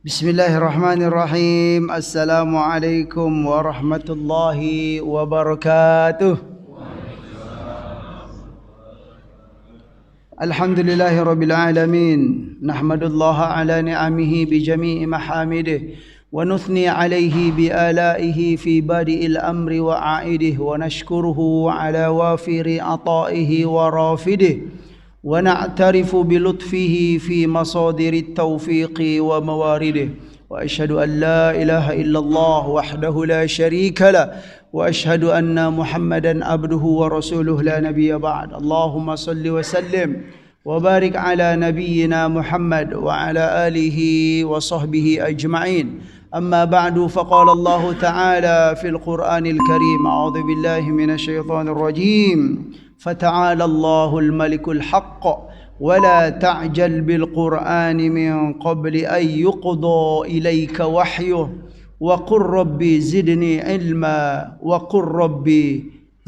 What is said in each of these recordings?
Bismillahirrahmanirrahim. Assalamualaikum warahmatullahi wabarakatuh. Alhamdulillahi rabbil alamin. Nahmadullaha ala ni'amihi bi jami'i mahamidih wa nuthni alayhi bi alaihi fi badi'il amri wa a'idih wa nashkuruhu ala wafiri ata'ihi wa rafidih ونعترف بلطفه في مصادر التوفيق وموارده وأشهد أن لا إله إلا الله وحده لا شريك له وأشهد أن محمدا عبده ورسوله لا نبي بعد اللهم صل وسلم وبارك على نبينا محمد وعلى آله وصحبه أجمعين أما بعد فقال الله تعالى في القرآن الكريم أعوذ بالله من الشيطان الرجيم فتعالى الله الملك الحق ولا تعجل بالقرآن من قبل أن يقضى إليك وحيه وقل ربي زدني علما وقل ربي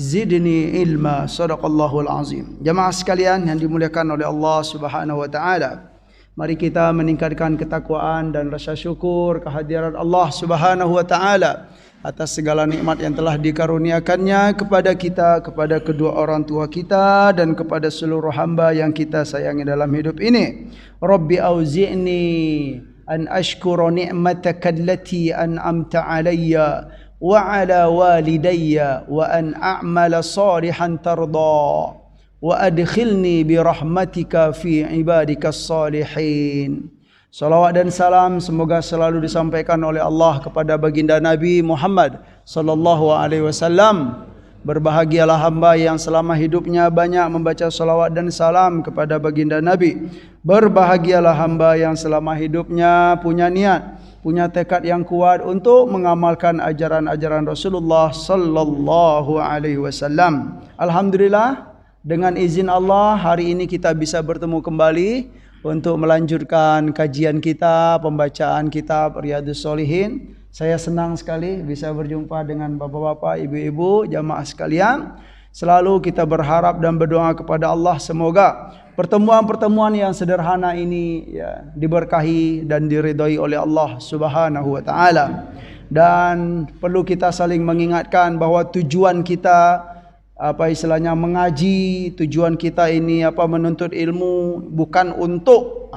زدني علما صدق الله العظيم. Jamaah sekalian yang dimuliakan oleh Allah Subhanahu wa taala, mari kita meningkatkan ketakwaan dan rasa syukur kehadiran Allah Subhanahu wa taala atas segala nikmat yang telah dikaruniakannya kepada kita, kepada kedua orang tua kita dan kepada seluruh hamba yang kita sayangi dalam hidup ini. Rabbi auzi'ni an ashkura ni'mataka allati an'amta alayya wa ala walidayya wa an a'mala salihan tarda wa adkhilni bi rahmatika fi ibadikas salihin. Salawat dan salam semoga selalu disampaikan oleh Allah kepada baginda Nabi Muhammad sallallahu alaihi wasallam. Berbahagialah hamba yang selama hidupnya banyak membaca salawat dan salam kepada baginda Nabi. Berbahagialah hamba yang selama hidupnya punya niat, punya tekad yang kuat untuk mengamalkan ajaran-ajaran Rasulullah sallallahu alaihi wasallam. Alhamdulillah, dengan izin Allah hari ini kita bisa bertemu kembali untuk melanjutkan kajian kita, pembacaan kitab Riyadhus Shalihin. Saya senang sekali bisa berjumpa dengan bapak-bapak, ibu-ibu, jamaah sekalian. Selalu kita berharap dan berdoa kepada Allah semoga pertemuan-pertemuan yang sederhana ini ya, diberkahi dan diridhai oleh Allah Subhanahu wa taala. Dan perlu kita saling mengingatkan bahwa tujuan kita mengaji, tujuan kita ini menuntut ilmu bukan untuk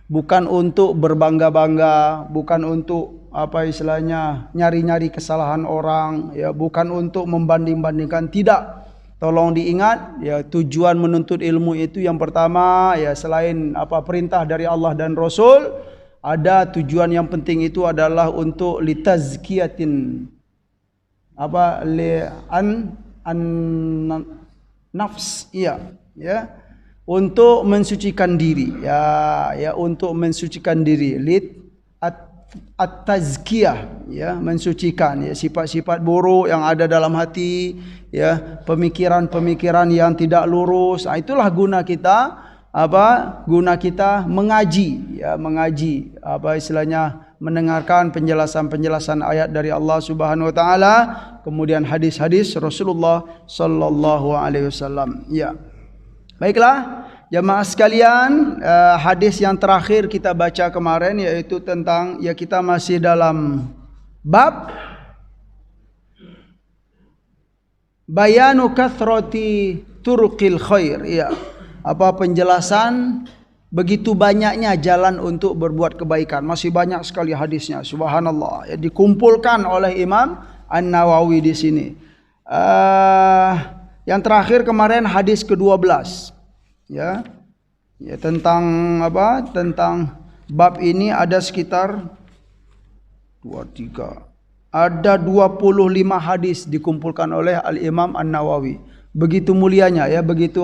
bukan untuk berbangga-bangga, bukan untuk nyari-nyari kesalahan orang, ya, bukan untuk membanding-bandingkan, tidak. Tolong diingat, ya, tujuan menuntut ilmu itu yang pertama, ya, selain perintah dari Allah dan Rasul, ada tujuan yang penting itu adalah untuk litazkiyatin nafs, ya, untuk mensucikan diri, ya, untuk mensucikan diri, at-tazkiyah, ya, mensucikan, ya, sifat-sifat buruk yang ada dalam hati, ya, pemikiran-pemikiran yang tidak lurus. Itulah guna kita guna kita mengaji, ya, mengaji mendengarkan penjelasan-penjelasan ayat dari Allah Subhanahu wa taala, kemudian hadis-hadis Rasulullah sallallahu alaihi wasallam. Ya. Baiklah, jamaah sekalian, hadis yang terakhir kita baca kemarin yaitu tentang, ya, kita masih dalam bab bayanu kathrati turuqil khair, ya. Penjelasan begitu banyaknya jalan untuk berbuat kebaikan. Masih banyak sekali hadisnya, subhanallah, ya, dikumpulkan oleh Imam An-Nawawi di sini. Yang terakhir kemarin hadis ke-12, ya, tentang tentang bab ini ada sekitar 25 hadis dikumpulkan oleh Al-Imam An-Nawawi. Begitu mulianya, ya, begitu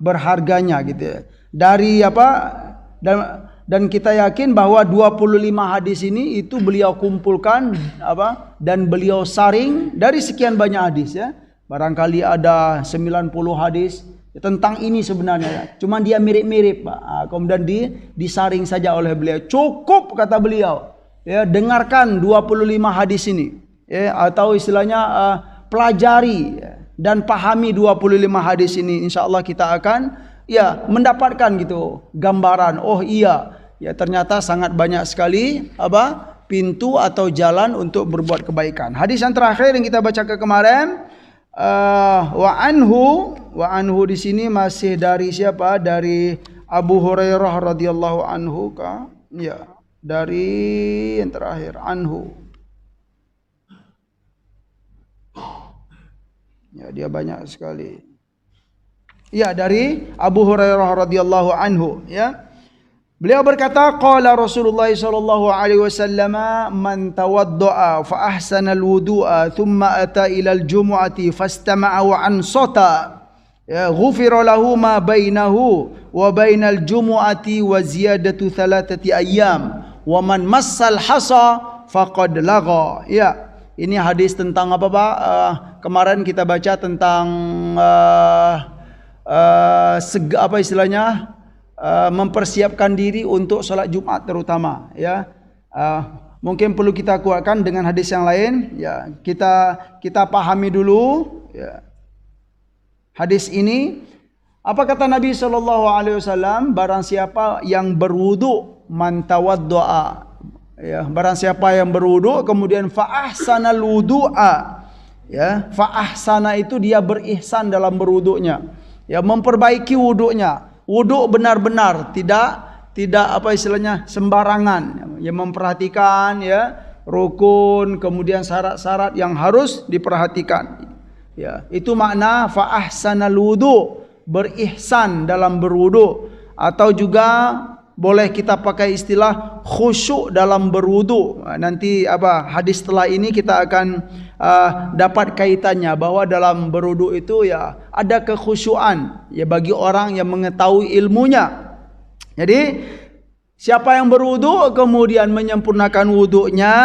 berharganya gitu, ya. Dari dan kita yakin bahwa 25 hadis ini itu beliau kumpulkan dan beliau saring dari sekian banyak hadis, ya. Barangkali ada 90 hadis tentang ini sebenarnya, ya. Cuman dia mirip-mirip, Pak. Kemudian disaring saja oleh beliau. Cukup, kata beliau, ya, dengarkan 25 hadis ini, ya, atau istilahnya pelajari, ya, dan pahami 25 hadis ini. InsyaAllah kita akan, ya, mendapatkan gitu gambaran. Oh iya, ya ternyata sangat banyak sekali pintu atau jalan untuk berbuat kebaikan. Hadis yang terakhir yang kita baca kemarin, wa anhu di sini masih dari siapa? Dari Abu Hurairah radhiyallahu anhu kah? Ya, dari yang terakhir anhu. Ya, dia banyak sekali. Ya, dari Abu Hurairah radhiyallahu anhu, ya. Beliau berkata, qala Rasulullah sallallahu alaihi wasallam, man tawaddaa fa ahsana al-wudu'a thumma ata ila al-jumu'ati fastama'a wa ansata, ya, ghufira lahu ma bainahu wa bainal jumu'ati wa ziyadatu 3 ayyam wa man massal hasa faqad lagha. Ya, ini hadis tentang apa Pak? Kemarin kita baca tentang apa istilahnya? Mempersiapkan diri untuk salat Jumat terutama, ya. Mungkin perlu kita kuatkan dengan hadis yang lain, ya. Kita pahami dulu, ya, hadis ini. Apa kata Nabi SAW? Barang siapa yang berwudu, man tawaddoa, ya, barang siapa yang berwudu kemudian fa ahsanal wudu'a, ya, fa ahsana itu dia berihsan dalam berwudunya, ya, memperbaiki wudunya. Wuduk benar-benar, tidak apa istilahnya sembarangan, ya, memperhatikan, ya, rukun, kemudian syarat-syarat yang harus diperhatikan, ya. Itu makna fa ahsanal wudu, berihsan dalam berwudu, atau juga boleh kita pakai istilah khusyuk dalam berwudu. Nanti hadis setelah ini kita akan dapat kaitannya bahwa dalam berwudu itu, ya, ada kekhusyuan, ya, bagi orang yang mengetahui ilmunya. Jadi siapa yang berwudu kemudian menyempurnakan wudunya,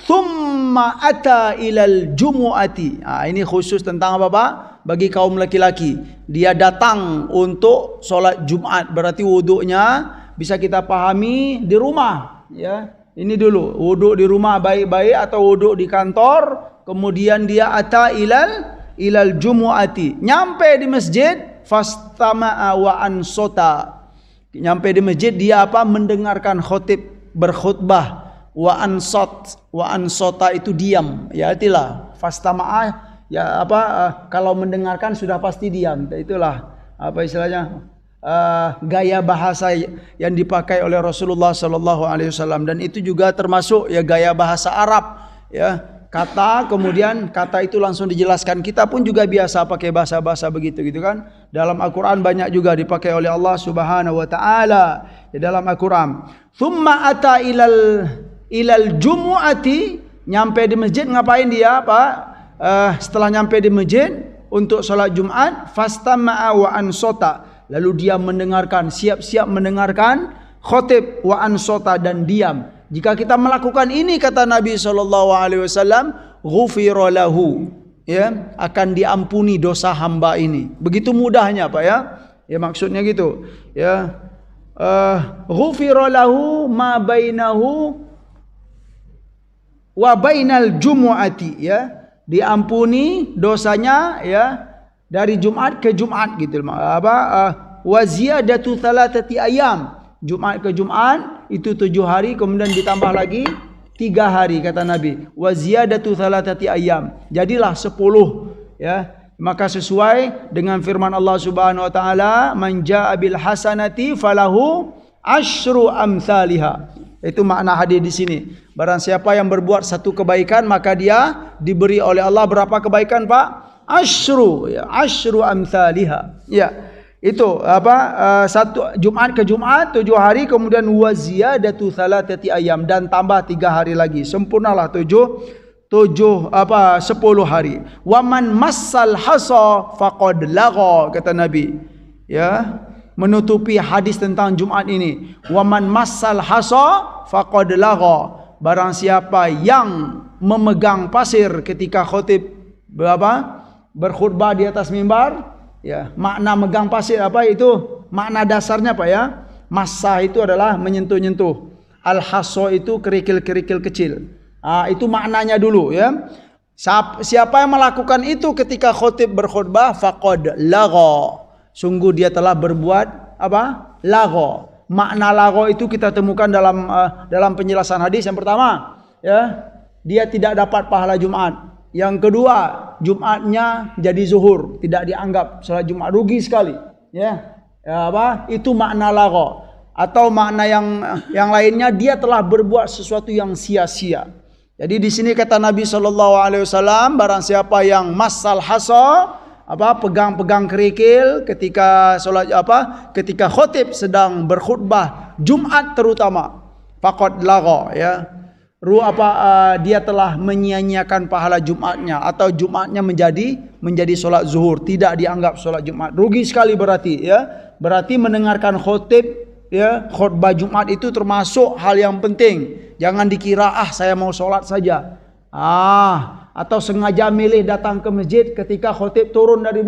thumma ata ilal jumu'ati. Ini khusus tentang apa Pak? Bagi kaum laki-laki. Dia datang untuk solat Jumat, berarti wudunya bisa kita pahami di rumah, ya. Ini dulu wudu di rumah baik-baik atau wudu di kantor, kemudian dia ata ilal jumu'ati, nyampe di masjid, fastama'a wa ansota. Nyampe di masjid dia mendengarkan khotib berkhutbah, wa ansota itu diam, ya, itulah fastama'a, ya, kalau mendengarkan sudah pasti diam. Itulah istilahnya gaya bahasa yang dipakai oleh Rasulullah sallallahu alaihi wasallam, dan itu juga termasuk, ya, gaya bahasa Arab, ya. Kata kemudian kata itu langsung dijelaskan. Kita pun juga biasa pakai bahasa-bahasa begitu, gitu kan. Dalam Al-Qur'an banyak juga dipakai oleh Allah Subhanahu wa taala di dalam Al-Qur'an. Tsumma ata ilal jumu'ati, nyampe di masjid, ngapain dia Pak? Setelah nyampe di masjid untuk salat Jumat, fastama'a wa ansota, lalu dia mendengarkan, siap-siap mendengarkan khotib, wa ansota, dan diam. Jika kita melakukan ini, kata Nabi SAW, ghufira lahu, ya, akan diampuni dosa hamba ini. Begitu mudahnya Pak, ya. Ya, maksudnya gitu, ya. Ghufira lahu ma bainahu wa bainal jumu'ati, ya. Diampuni dosanya, ya, dari Jumat ke Jumat, gitu. Wa ziyadatu 3 ayyam, Jumat ke Jumat itu 7 hari, kemudian ditambah lagi 3 hari, kata Nabi. Wa ziyadatu 3 ayyam, jadilah 10, ya. Maka sesuai dengan firman Allah Subhanahu wa taala, man jaa bil hasanati falahu asyru amsalha. Itu makna hadis di sini. Barang siapa yang berbuat satu kebaikan, maka dia diberi oleh Allah berapa kebaikan Pak? Asyru, ya, asyru amsalha. Ya. Itu satu Jumat ke Jumat 7 hari, kemudian wa ziyadatu 3 ayyam, dan tambah 3 hari lagi. Sempurnalah 10 hari. Wa man massal hasa faqad lagha, kata Nabi, ya, menutupi hadis tentang Jumat ini. Wa man massal hasa faqad lagha, barang siapa yang memegang pasir ketika khotib berkhutbah di atas mimbar, ya, makna megang pasir itu makna dasarnya Pak, ya. Massa itu adalah menyentuh-nyentuh. Al-hasso itu kerikil-kerikil kecil. Itu maknanya dulu, ya. Siapa yang melakukan itu ketika khotib berkhutbah, faqad lagha, sungguh dia telah berbuat lagha, makna lagho itu kita temukan dalam penjelasan hadis. Yang pertama, ya, dia tidak dapat pahala Jumat. Yang kedua, Jumatnya jadi zuhur, tidak dianggap salat Jumat, rugi sekali, ya. Itu makna lagho. Atau makna yang lainnya, dia telah berbuat sesuatu yang sia-sia. Jadi di sini kata Nabi SAW, barang siapa yang masal hasa, pegang-pegang kerikil ketika ketika khotib sedang berkhutbah Jumat terutama, faqad lagha, ya. Dia telah menyia-nyiakan pahala Jumatnya, atau Jumatnya menjadi solat zuhur, tidak dianggap solat Jumat. Rugi sekali berarti, ya. Berarti mendengarkan khotib, ya, khutbah Jumat itu termasuk hal yang penting. Jangan dikira saya mau solat saja. Atau sengaja milih datang ke masjid ketika khotib turun dari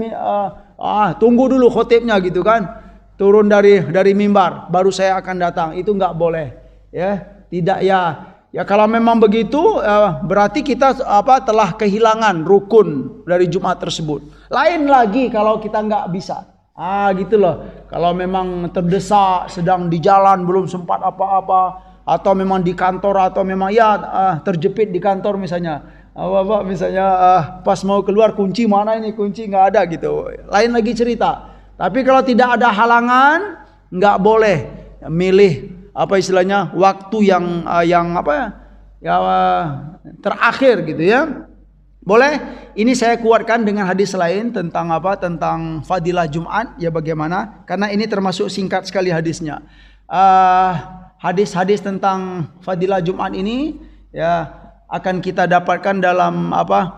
tunggu dulu khotibnya gitu kan. Turun dari mimbar baru saya akan datang. Itu enggak boleh, ya. Tidak, ya. Ya kalau memang begitu, berarti kita telah kehilangan rukun dari Jumat tersebut. Lain lagi kalau kita nggak bisa. Gitu loh. Kalau memang terdesak, sedang di jalan, belum sempat apa-apa, atau memang di kantor, atau memang terjepit di kantor misalnya. Pas mau keluar kunci mana ini, kunci nggak ada gitu. Lain lagi cerita. Tapi kalau tidak ada halangan, nggak boleh milih waktu yang terakhir gitu, ya. Boleh. Ini saya kuatkan dengan hadis lain tentang fadilah Jumat, ya, bagaimana? Karena ini termasuk singkat sekali hadisnya. Hadis-hadis tentang fadilah Jumat ini, ya, akan kita dapatkan dalam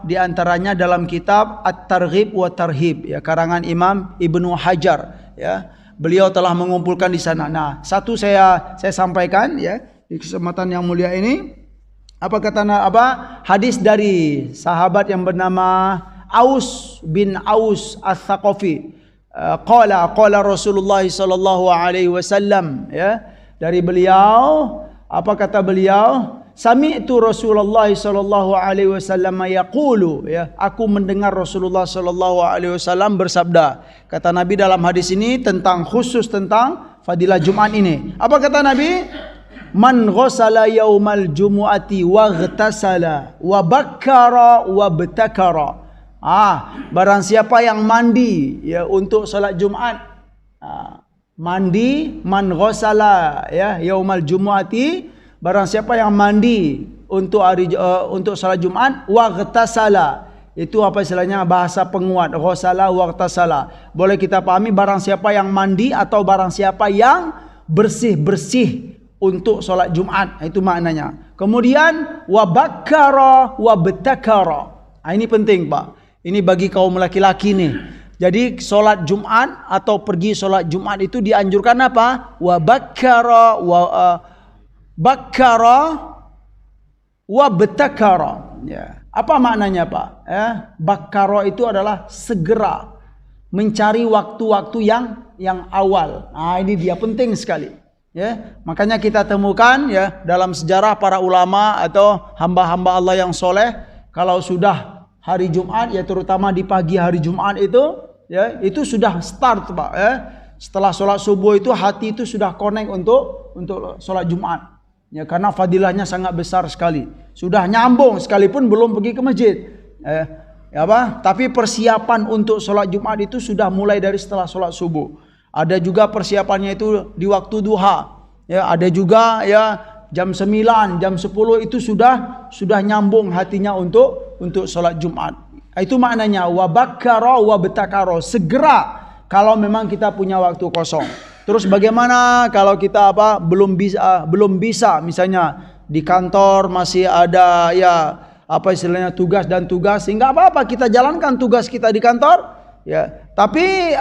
di antaranya dalam kitab At-Targhib wa Tarhib, ya, karangan Imam Ibnu Hajar, ya. Beliau telah mengumpulkan di sana. Nah, satu saya sampaikan, ya, di kesempatan yang mulia ini. Hadis dari sahabat yang bernama Aus bin Aus Ats-Tsaqafi. Qala Rasulullah sallallahu alaihi wasallam, ya. Dari beliau, apa kata beliau? Sami'tu Rasulullah sallallahu alaihi wasallam yaqulu, ya, aku mendengar Rasulullah sallallahu alaihi wasallam bersabda. Kata Nabi dalam hadis ini khusus tentang fadilah Jumat ini. Apa kata Nabi? Man ghassala yaumal jumu'ati wa ghtasala wa bakkara wa btakara. Barang siapa yang mandi, ya, untuk salat Jumat. Mandi, man ghassala, ya, yaumal jumu'ati, barang siapa yang mandi untuk salat Jumat, wa ghtasala, itu istilahnya bahasa penguat, ghassala wa ghtasala. Boleh kita pahami barang siapa yang mandi atau barang siapa yang bersih-bersih untuk salat Jumat, itu maknanya. Kemudian wa bakkara wa btakara. Ini penting, Pak. Ini bagi kaum laki-laki nih. Jadi salat Jumat atau pergi salat Jumat itu dianjurkan apa? Wa bakkara wa btakara, ya. Apa maknanya, Pak? Bakkara itu adalah segera, mencari waktu-waktu yang awal. Ini dia penting sekali, ya. Makanya kita temukan, ya, dalam sejarah para ulama atau hamba-hamba Allah yang soleh, kalau sudah hari Jumat, ya, terutama di pagi hari Jumat itu, ya, itu sudah start, Pak, ya. Setelah sholat subuh itu hati itu sudah connect untuk sholat Jumat. Ya, karena fadilahnya sangat besar sekali. Sudah nyambung sekalipun belum pergi ke masjid. Tapi persiapan untuk sholat Jumat itu sudah mulai dari setelah sholat subuh. Ada juga persiapannya itu di waktu duha. Ya, ada juga, ya, jam 9, jam 10 itu sudah nyambung hatinya untuk sholat Jumat. Itu maknanya wa bakkara wa btakara, segera kalau memang kita punya waktu kosong. Terus bagaimana kalau kita belum bisa misalnya di kantor masih ada, ya, istilahnya tugas dan tugas, enggak apa-apa kita jalankan tugas kita di kantor, ya. Tapi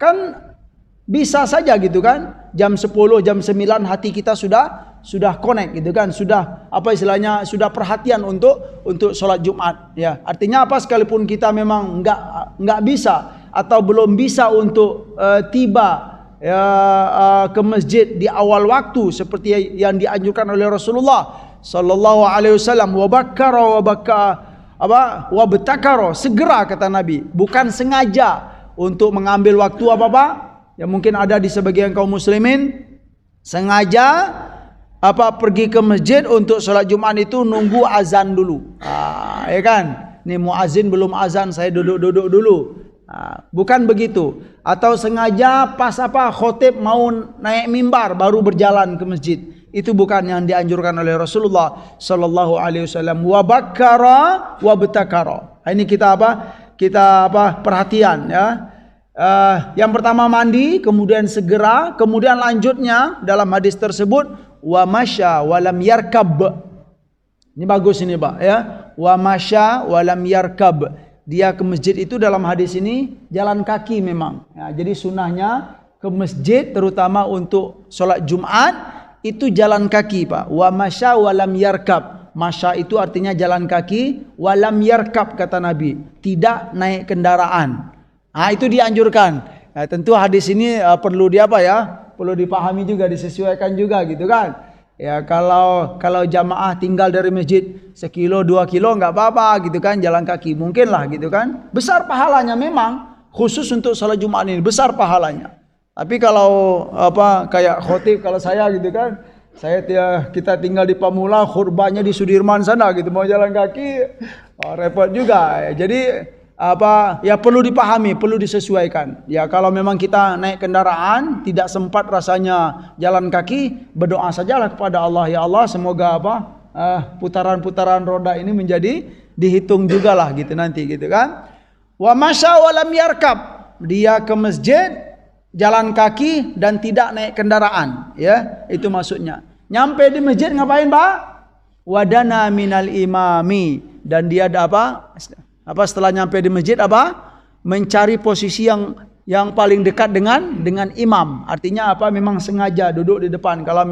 kan bisa saja gitu kan, jam 10, jam 9 hati kita sudah connect gitu kan, sudah istilahnya sudah perhatian untuk sholat Jumat, ya. Artinya sekalipun kita memang enggak bisa atau belum bisa untuk tiba, ya, ke masjid di awal waktu seperti yang dianjurkan oleh Rasulullah sallallahu alaihi wasallam, wa bakkara wa btakara, segera kata Nabi, bukan sengaja untuk mengambil waktu ya, mungkin ada di sebagian kaum muslimin Sengaja pergi ke masjid untuk sholat Jumat itu nunggu azan dulu. Ya kan? Nih muazin belum azan, saya duduk dulu. Bukan begitu. Atau sengaja pas khotib mau naik mimbar baru berjalan ke masjid. Itu bukan yang dianjurkan oleh Rasulullah sallallahu alaihi wasallam. Wa bakkara wa betakara. Ini kita perhatian ya. Yang pertama mandi, kemudian segera, kemudian lanjutnya dalam hadis tersebut wa masya wa lam yarkab. Ini bagus ini, Pak ya. Wa masya wa lam yarkab. Dia ke masjid itu dalam hadis ini jalan kaki memang. Ya, jadi sunnahnya ke masjid terutama untuk sholat Jumat itu jalan kaki, Pak. Wa masya wa lam yarkab. Masya itu artinya jalan kaki, wa lam yarkab kata Nabi, tidak naik kendaraan. Itu dianjurkan. Nah, tentu hadis ini perlu perlu dipahami juga, disesuaikan juga gitu kan. Ya kalau jamaah tinggal dari masjid 1 kilo 2 kilo nggak apa-apa gitu kan, jalan kaki mungkin lah gitu kan. Besar pahalanya memang, khusus untuk salat Jumat ini besar pahalanya. Tapi kalau kayak khotib kalau saya gitu kan, kita tinggal di Pamula, khutbahnya di Sudirman sana gitu, mau jalan kaki repot juga. Jadi perlu dipahami, perlu disesuaikan. Ya kalau memang kita naik kendaraan tidak sempat rasanya jalan kaki, berdoa sajalah kepada Allah, ya Allah semoga putaran-putaran roda ini menjadi dihitung juga lah gitu nanti gitu kan. Wa masya wa lam yarkab, dia ke masjid jalan kaki dan tidak naik kendaraan, ya itu maksudnya. Nyampe di masjid ngapain, Pak? Wadana minal imami, dan dia ada setelah nyampe di masjid mencari posisi yang paling dekat dengan imam. Artinya memang sengaja duduk di depan. Kalau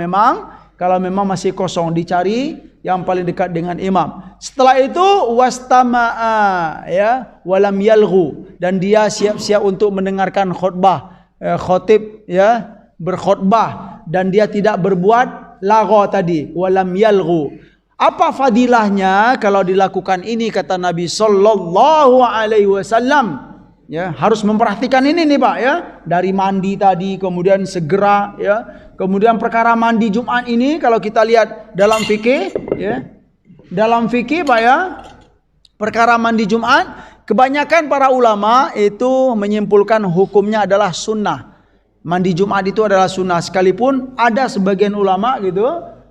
memang masih kosong, dicari yang paling dekat dengan imam. Setelah itu wastama'a ya walam yalghu, dan dia siap-siap untuk mendengarkan khutbah. Khotib ya berkhutbah dan dia tidak berbuat lagho tadi, walam yalghu. Apa fadilahnya kalau dilakukan ini, kata Nabi sallallahu alaihi wasallam? Ya, harus memperhatikan ini nih, Pak ya. Dari mandi tadi kemudian segera ya. Kemudian perkara mandi Jumat ini kalau kita lihat dalam fikih ya. Dalam fikih, Pak ya, perkara mandi Jumat, kebanyakan para ulama itu menyimpulkan hukumnya adalah sunnah. Mandi Jumat itu adalah sunnah, sekalipun ada sebagian ulama gitu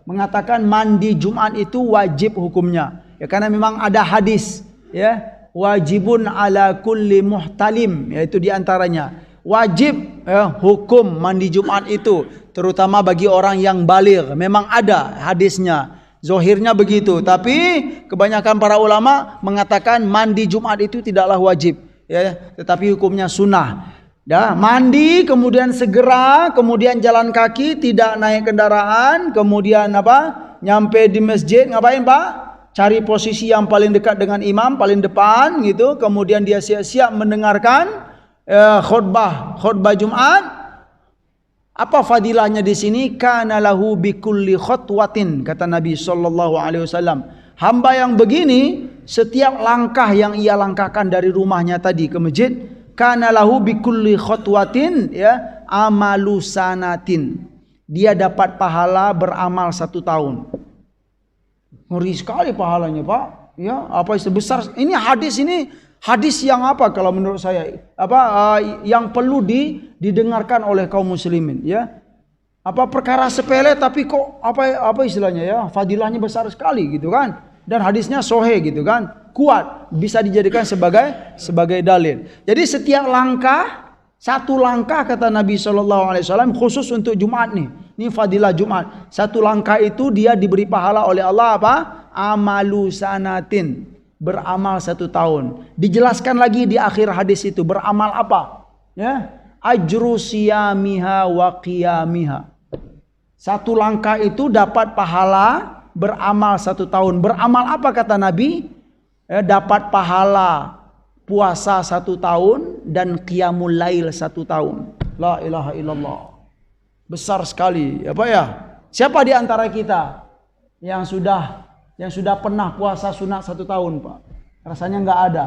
mengatakan mandi Jumat itu wajib hukumnya. Ya karena memang ada hadis ya, wajibun ala kulli muhtalim, yaitu diantaranya wajib ya, hukum mandi Jumat itu terutama bagi orang yang baligh. Memang ada hadisnya, zahirnya begitu, tapi kebanyakan para ulama mengatakan mandi Jumat itu tidaklah wajib ya, tetapi hukumnya sunnah. Ya, mandi kemudian segera, kemudian jalan kaki, tidak naik kendaraan, kemudian nyampe di masjid ngapain, Pak? Cari posisi yang paling dekat dengan imam, paling depan gitu, kemudian dia siap-siap mendengarkan khutbah Jumat. Apa fadilahnya di sini? Kana lahu bikulli khutwatin, kata Nabi sallallahu alaihi wasallam. Hamba yang begini, setiap langkah yang ia langkahkan dari rumahnya tadi ke masjid, kana lahu bikulli khutwatin ya amalu sanatin, dia dapat pahala beramal 1 tahun. Ngeri sekali pahalanya, Pak ya. Sebesar ini hadis yang kalau menurut saya yang perlu didengarkan oleh kaum muslimin ya. Perkara sepele tapi kok istilahnya ya, fadilahnya besar sekali gitu kan. Dan hadisnya sahih gitu kan, kuat, bisa dijadikan sebagai dalil. Jadi setiap langkah, 1 langkah kata Nabi SAW khusus untuk Jumat nih. Ini fadilah Jumat. 1 langkah itu dia diberi pahala oleh Allah amalu sanatin, beramal 1 tahun. Dijelaskan lagi di akhir hadis itu beramal apa? Ya, ajru siyamiha wa qiyamiha. 1 langkah itu dapat pahala beramal 1 tahun. Beramal apa kata Nabi? Dapat pahala puasa 1 tahun dan qiyamul lail 1 tahun. La ilaha illallah. Besar sekali ya, Pak ya. Siapa di antara kita yang sudah pernah puasa sunat 1 tahun, Pak? Rasanya enggak ada.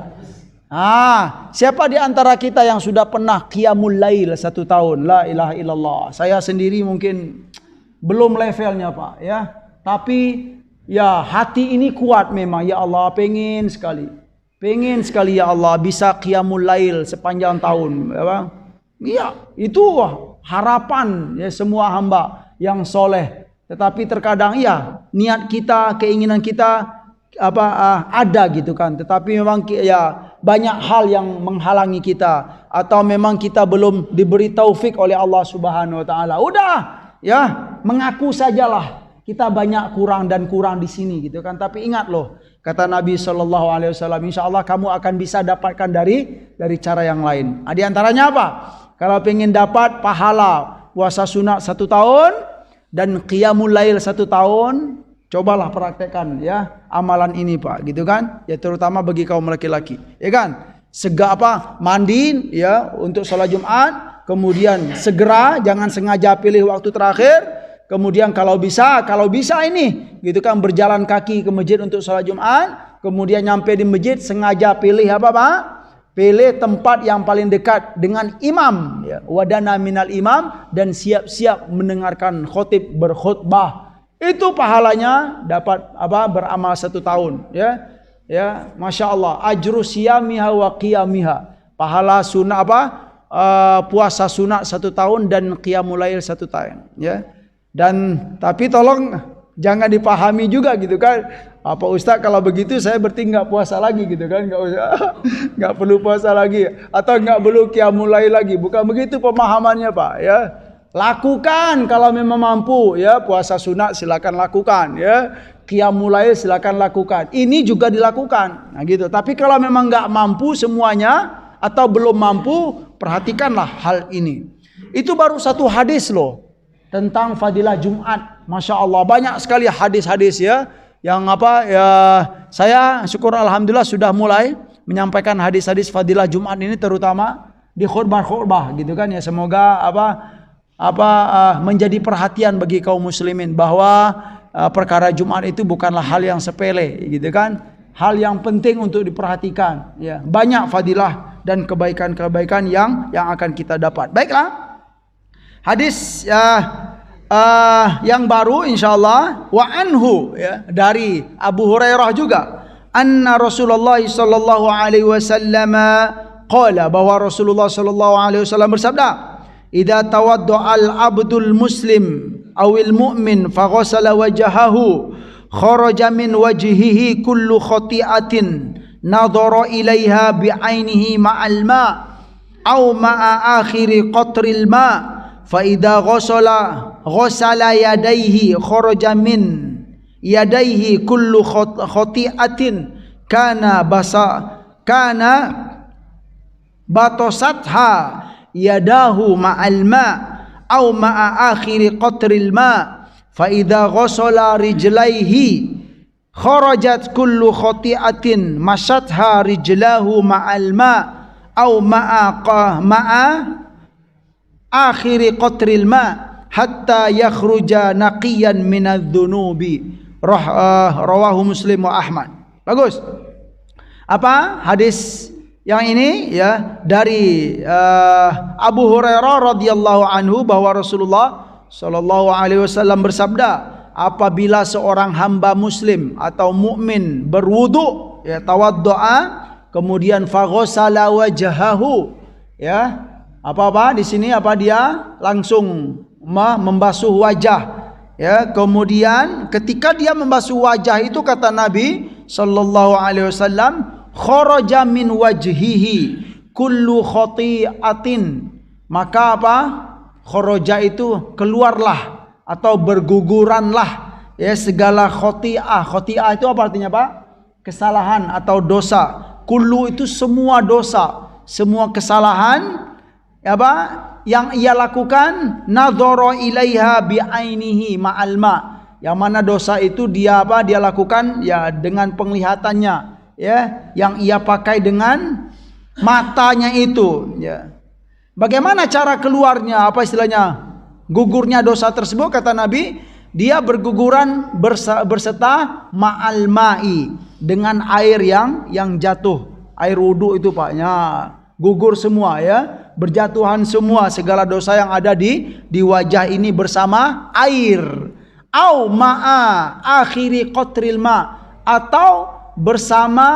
Siapa di antara kita yang sudah pernah qiyamul lail 1 tahun? La ilaha illallah. Saya sendiri mungkin belum levelnya Pak ya. Tapi ya hati ini kuat memang, ya Allah pengen sekali ya Allah bisa qiyamul lail sepanjang tahun ya Bang. Iya, itu harapan ya semua hamba yang soleh. Tetapi terkadang ya niat kita, keinginan kita ada gitu kan. Tetapi memang ya banyak hal yang menghalangi kita, atau memang kita belum diberi taufik oleh Allah Subhanahu wa taala. Udah ya, mengaku sajalah kita banyak kurang dan kurang di sini gitu kan. Tapi ingat loh, kata Nabi sallallahu alaihi wasallam, insyaallah kamu akan bisa dapatkan dari cara yang lain. Di antaranya apa? Kalau pengen dapat pahala puasa sunat 1 tahun dan qiyamul lail 1 tahun, cobalah praktekkan ya amalan ini Pak, gitu kan? Ya terutama bagi kaum laki-laki, ya kan? Mandi ya untuk sholat Jumat, kemudian segera, jangan sengaja pilih waktu terakhir, kemudian kalau bisa ini, gitu kan, berjalan kaki ke masjid untuk sholat Jumat, kemudian nyampe di masjid sengaja pilih apa Pak? Pilih tempat yang paling dekat dengan imam ya, wadana minal imam, dan siap-siap mendengarkan khotib berkhutbah. Itu pahalanya dapat beramal 1 tahun ya Masya Allah, ajru siyamiha wa qiyamiha, pahala sunat puasa sunat 1 tahun dan qiyamul lail 1 tahun ya. Dan tapi tolong jangan dipahami juga gitu kan, apa Ustaz kalau begitu saya berarti nggak puasa lagi gitu kan, nggak perlu puasa lagi, atau nggak perlu qiyamul lail lagi. Bukan begitu pemahamannya Pak ya. Lakukan kalau memang mampu ya, puasa sunat silakan lakukan ya, qiyamul lail silakan lakukan, ini juga dilakukan. Nah gitu. Tapi kalau memang nggak mampu semuanya atau belum mampu, perhatikanlah hal ini. Itu baru 1 hadis loh tentang fadilah Jumat. Masya Allah banyak sekali hadis-hadis ya, yang saya syukur alhamdulillah sudah mulai menyampaikan hadis-hadis fadilah Jumat ini, terutama di khutbah gitu kan ya. Semoga menjadi perhatian bagi kaum muslimin bahwa perkara Jumat itu bukanlah hal yang sepele gitu kan, hal yang penting untuk diperhatikan ya. Banyak fadilah dan kebaikan-kebaikan yang akan kita dapat. Baiklah, hadis yang baru insyaallah, wa anhu ya, dari Abu Hurairah juga, anna Rasulullah sallallahu alaihi wasallam qala, bahwa Rasulullah sallallahu alaihi wasallam bersabda, idza tawadda'a al-'abdul muslim awil mu'min faghasala wajhahu kharaja min wajhihi kullu khati'atin nadhara ilaiha bi'ainihi ma'al ma' aw ma'a akhiri qatril ma' fa idza ghasala yadayhi kharaja min yadayhi kullu khati'atin kana batosatha yadahu ma'al ma' aw ma'a akhiri qatril ma' fa idza ghasala rijlaihi kharajat kullu khati'atin masatha rijlahu ma'al ma' aw ma'a akhiri qatril ma' hatta yakhruja naqiyan minadz-dzunubi. Rawahu Muslim wa Ahmad. Bagus. Apa hadis yang ini ya, dari Abu Hurairah radhiyallahu anhu, bahwa Rasulullah sallallahu alaihi wasallam bersabda, apabila seorang hamba muslim atau mukmin berwudu ya, tawaddoa, kemudian faghasala wajhahu ya, di sini dia langsung membasuh wajah ya. Kemudian ketika dia membasuh wajah itu, kata Nabi sallallahu alaihi wasallam, kharaja min wajhihi kullu khati'atin, maka kharaja itu keluarlah atau berguguranlah ya segala khati'ah. Khati'ah itu apa artinya Pak? Kesalahan atau dosa. Kullu itu semua dosa, semua kesalahan yang ia lakukan, nadhara ilaiha bi'ainihi ma'al ma', yang mana dosa itu dia lakukan ya dengan penglihatannya ya, yang ia pakai dengan matanya itu ya. Bagaimana cara keluarnya, istilahnya gugurnya dosa tersebut? Kata Nabi, dia berguguran berserta ma'al ma'i, dengan air yang jatuh, air wudu itu Pak ya, gugur semua ya, berjatuhan semua segala dosa yang ada di wajah ini bersama air. Au ma'a akhiri qatril ma, atau bersama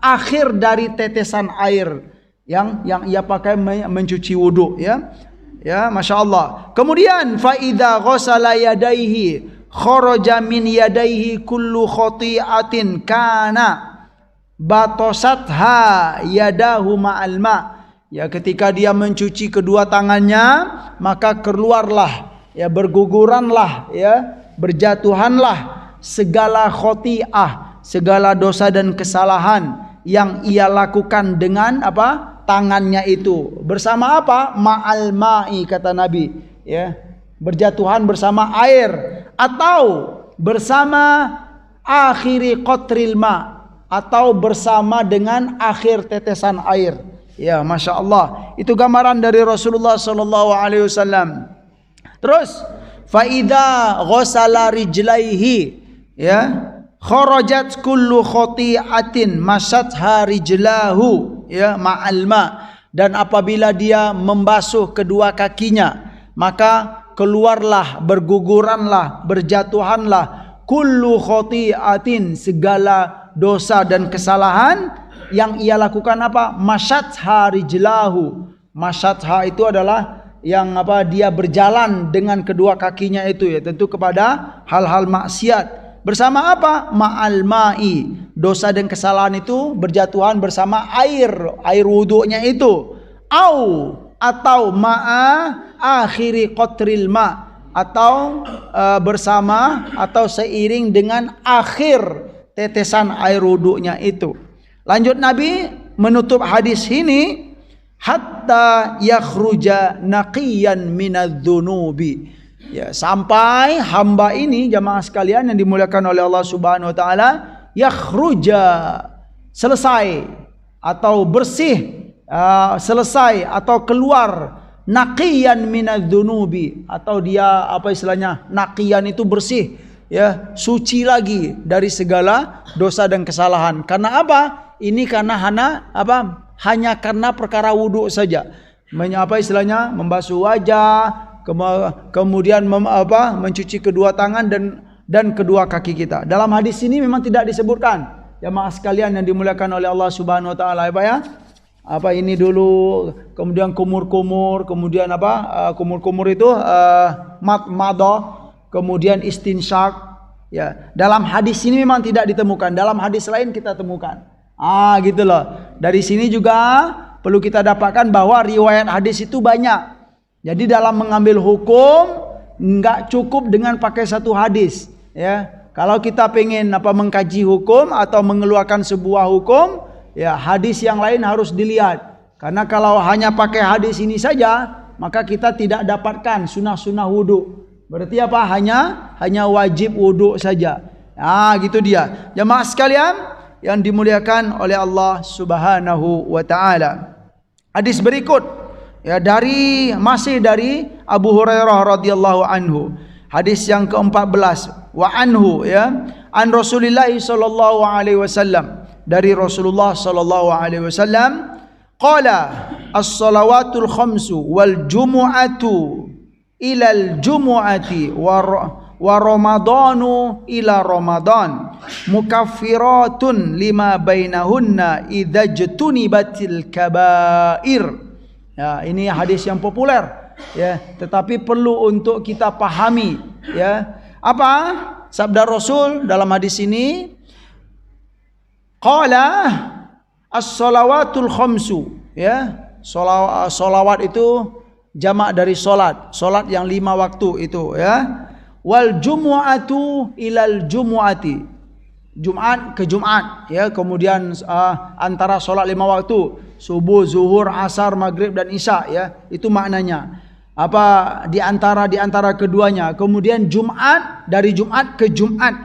akhir dari tetesan air yang ia pakai mencuci wudu ya. Ya, Masya Allah. Kemudian faida ghasala yadaihi kharaja min yadaihi kullu khati'atin kana batosatha yadahu ma'al ma. Ya, ketika dia mencuci kedua tangannya, maka keluarlah ya, berguguranlah ya, berjatuhanlah segala khati'ah, segala dosa dan kesalahan yang ia lakukan dengan apa? Tangannya itu. Bersama apa? Ma'al ma'i, kata Nabi ya, berjatuhan bersama air, atau bersama akhiri qatril ma, atau bersama dengan akhir tetesan air. Ya, Masya Allah. Itu gambaran dari Rasulullah sallallahu alaihi wasallam. Terus faida ghasala rijlaihi ya, kharajat kullu khati'atin masatha rijlahu ya ma'al ma, dan apabila dia membasuh kedua kakinya, maka keluarlah, berguguranlah, berjatuhanlah kullu khati'atin, segala dosa dan kesalahan yang ia lakukan apa? Masatha rijlahu. Masatha itu adalah yang apa? Dia berjalan dengan kedua kakinya itu ya, tentu kepada hal-hal maksiat. Bersama apa? Ma'al ma'i, dosa dan kesalahan itu berjatuhan bersama air wudunya itu. Atau ma'a akhiri qatril ma, atau bersama atau seiring dengan akhir tetesan air wudunya itu. Lanjut Nabi menutup hadis ini, hatta yakhruja naqiyan minadz-dzunubi. Ya, sampai hamba ini, jamaah sekalian yang dimuliakan oleh Allah Subhanahu wa taala, yakhruja, selesai atau bersih, selesai atau keluar, naqiyan minadz-dzunubi, atau dia apa istilahnya, naqiyan itu bersih ya, suci lagi dari segala dosa dan kesalahan. Karena apa? Ini karena hanya karena perkara wudu saja. Apa istilahnya? Membasuh wajah, kemudian mencuci kedua tangan dan kedua kaki kita. Dalam hadis ini memang tidak disebutkan, jamaah sekalian yang dimuliakan oleh Allah Subhanahu wa taala, apa ya? Apa ini dulu, kemudian kumur-kumur, kemudian apa? Kumur-kumur itu madmadah, kemudian istinsyak ya. Dalam hadis ini memang tidak ditemukan. Dalam hadis lain kita temukan. Gitu loh. Dari sini juga perlu kita dapatkan bahwa riwayat hadis itu banyak. Jadi dalam mengambil hukum enggak cukup dengan pakai satu hadis ya. Kalau kita pengen mengkaji hukum atau mengeluarkan sebuah hukum ya, hadis yang lain harus dilihat. Karena kalau hanya pakai hadis ini saja, maka kita tidak dapatkan sunnah-sunnah wudu. Berarti apa? Hanya wajib wudu saja. Gitu dia. Jemaah sekalian yang dimuliakan oleh Allah Subhanahu wa taala. Hadis berikut ya, masih dari Abu Hurairah radhiyallahu anhu. Hadis yang ke-14, wa anhu ya, an Rasulillah sallallahu alaihi wasallam, dari Rasulullah sallallahu alaihi wasallam, qala as-salawatul khamsu wal jumu'atu ilal jumu'ati wa ramadanu ila ramadan mukaffiratun lima bainahunna idza jtunibatil kabair. Ya, ini hadis yang populer ya, tetapi perlu untuk kita pahami ya. Apa sabda Rasul dalam hadis ini? Qala as-salawatul khamsu ya, salawat itu jamak dari solat yang 5 waktu itu ya. Wal jumu'atu ilal jumu'ati, Jumat ke Jumat ya, kemudian antara solat 5 waktu, subuh, zuhur, asar, maghrib dan isya ya, itu maknanya. Apa di antara keduanya. Kemudian Jumat, dari Jumat ke Jumat,